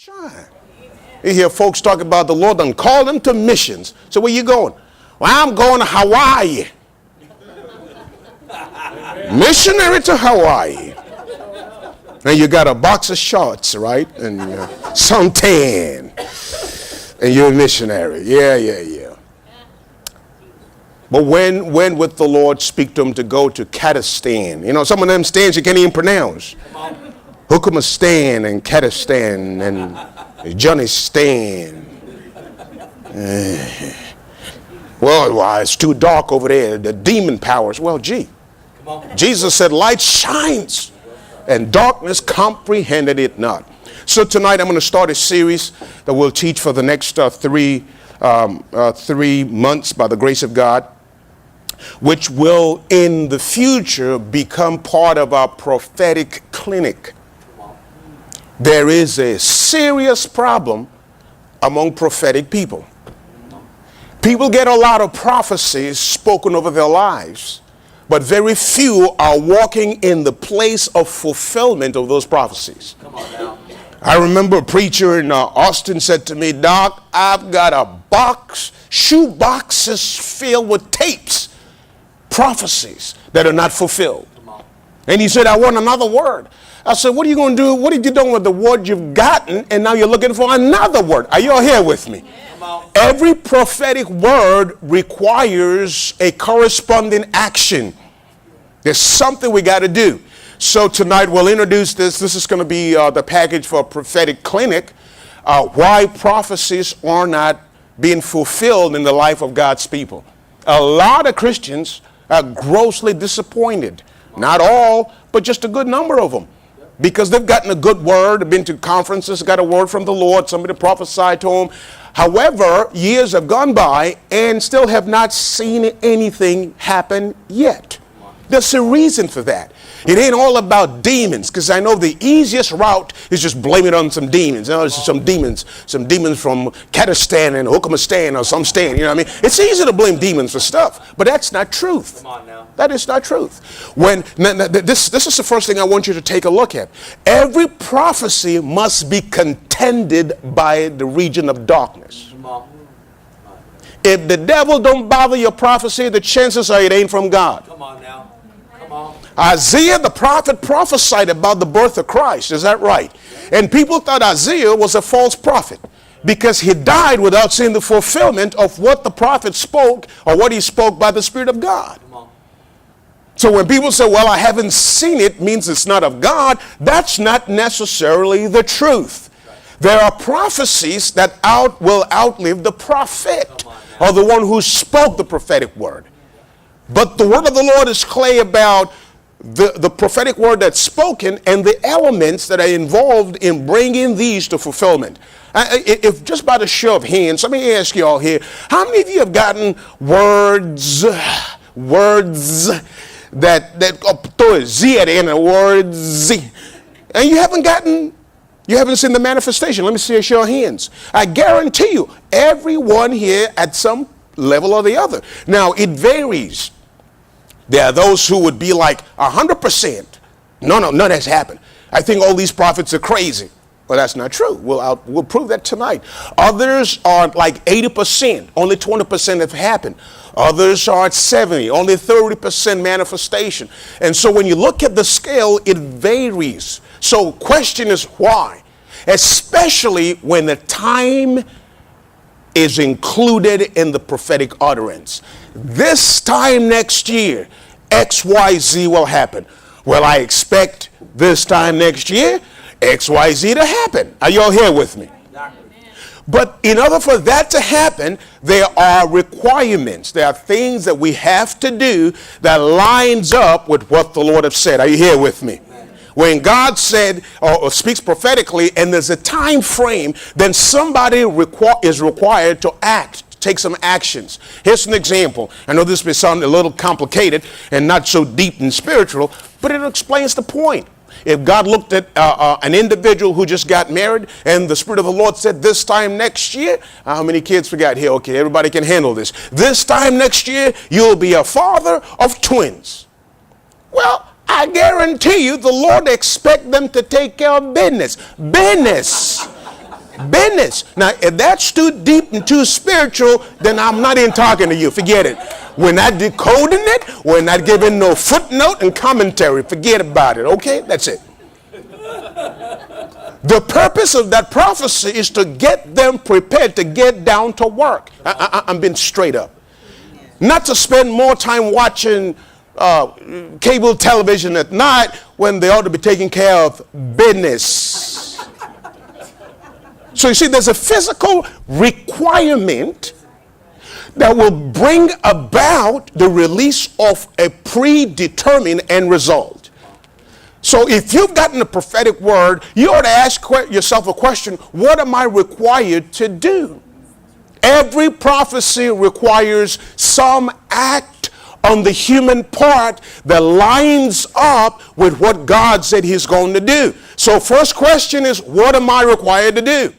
Shine. You hear folks talk about the Lord done called them to missions. So where you going? Well, I'm going to Hawaii. Missionary to Hawaii. And you got a box of shorts, right? And suntan. And you're a missionary. Yeah. But when would the Lord speak to him to go to Kazakhstan? You know, some of them stands you can't even pronounce. Hukumistan and Kazakhstan and Johnny Stan. Well, it's too dark over there. The demon powers. Well, gee. Jesus said light shines and darkness comprehended it not. So tonight I'm going to start a series that we'll teach for the next 3 months by the grace of God, which will in the future become part of our prophetic clinic. There is a serious problem among prophetic people. People get a lot of prophecies spoken over their lives, but very few are walking in the place of fulfillment of those prophecies. Come on now. I remember a preacher in Austin said to me, Doc, I've got a shoe boxes filled with tapes, prophecies that are not fulfilled. And he said, I want another word. I said, what are you going to do? What have you done with the word you've gotten? And now you're looking for another word. Are you all here with me? Every prophetic word requires a corresponding action. There's something we got to do. So tonight we'll introduce this. This is going to be the package for a prophetic clinic. Why prophecies are not being fulfilled in the life of God's people. A lot of Christians are grossly disappointed. Not all, but just a good number of them. Because they've gotten a good word, been to conferences, got a word from the Lord, somebody prophesied to them. However, years have gone by and still have not seen anything happen yet. There's a reason for that. It ain't all about demons, because I know the easiest route is just blame it on some demons. You know, there's some demons from Kazakhstan and Hukumistan or some stan. You know what I mean? It's easy to blame demons for stuff, but that's not truth. Come on now. That is not truth. This is the first thing I want you to take a look at. Every prophecy must be contended by the region of darkness. Come on. If the devil don't bother your prophecy, the chances are it ain't from God. Come on now. Isaiah the prophet prophesied about the birth of Christ. Is that right? And people thought Isaiah was a false prophet because he died without seeing the fulfillment of what the prophet spoke or what he spoke by the Spirit of God. So when people say, well, I haven't seen it, means it's not of God, that's not necessarily the truth. There are prophecies that will outlive the prophet or the one who spoke the prophetic word. But the word of the Lord is clear about the prophetic word that's spoken and the elements that are involved in bringing these to fulfillment. If just by the show of hands, let me ask you all here, how many of you have gotten words that throw a Z at the end of the word Z, and you haven't seen the manifestation? Let me see a show of hands. I guarantee you, everyone here at some level or the other. Now, it varies. There are those who would be like 100%. No, none has happened. I think all these prophets are crazy. Well, that's not true. We'll prove that tonight. Others are like 80%. Only 20% have happened. Others are at 70. Only 30% manifestation. And so when you look at the scale, it varies. So question is why? Especially when the time is included in the prophetic utterance. This time next year, XYZ will happen. Well, I expect this time next year, XYZ to happen. Are you all here with me? But in order for that to happen, there are requirements. There are things that we have to do that lines up with what the Lord has said. Are you here with me? When God said or speaks prophetically and there's a time frame, then somebody is required to act, take some actions. Here's an example. I know this may sound a little complicated and not so deep and spiritual, but it explains the point. If God looked at an individual who just got married and the Spirit of the Lord said this time next year, how many kids we got here? Okay, everybody can handle this. This time next year, you'll be a father of twins. Well, I guarantee you the Lord expects them to take care of business. Business. Business. Now, if that's too deep and too spiritual, then I'm not even talking to you. Forget it. We're not decoding it. We're not giving no footnote and commentary. Forget about it. Okay? That's it. The purpose of that prophecy is to get them prepared to get down to work. I'm being straight up. Not to spend more time watching cable television at night when they ought to be taking care of business. So you see, there's a physical requirement that will bring about the release of a predetermined end result. So if you've gotten a prophetic word, you ought to ask yourself a question: what am I required to do? Every prophecy requires some act on the human part that lines up with what God said he's going to do. So first question is, what am I required to do?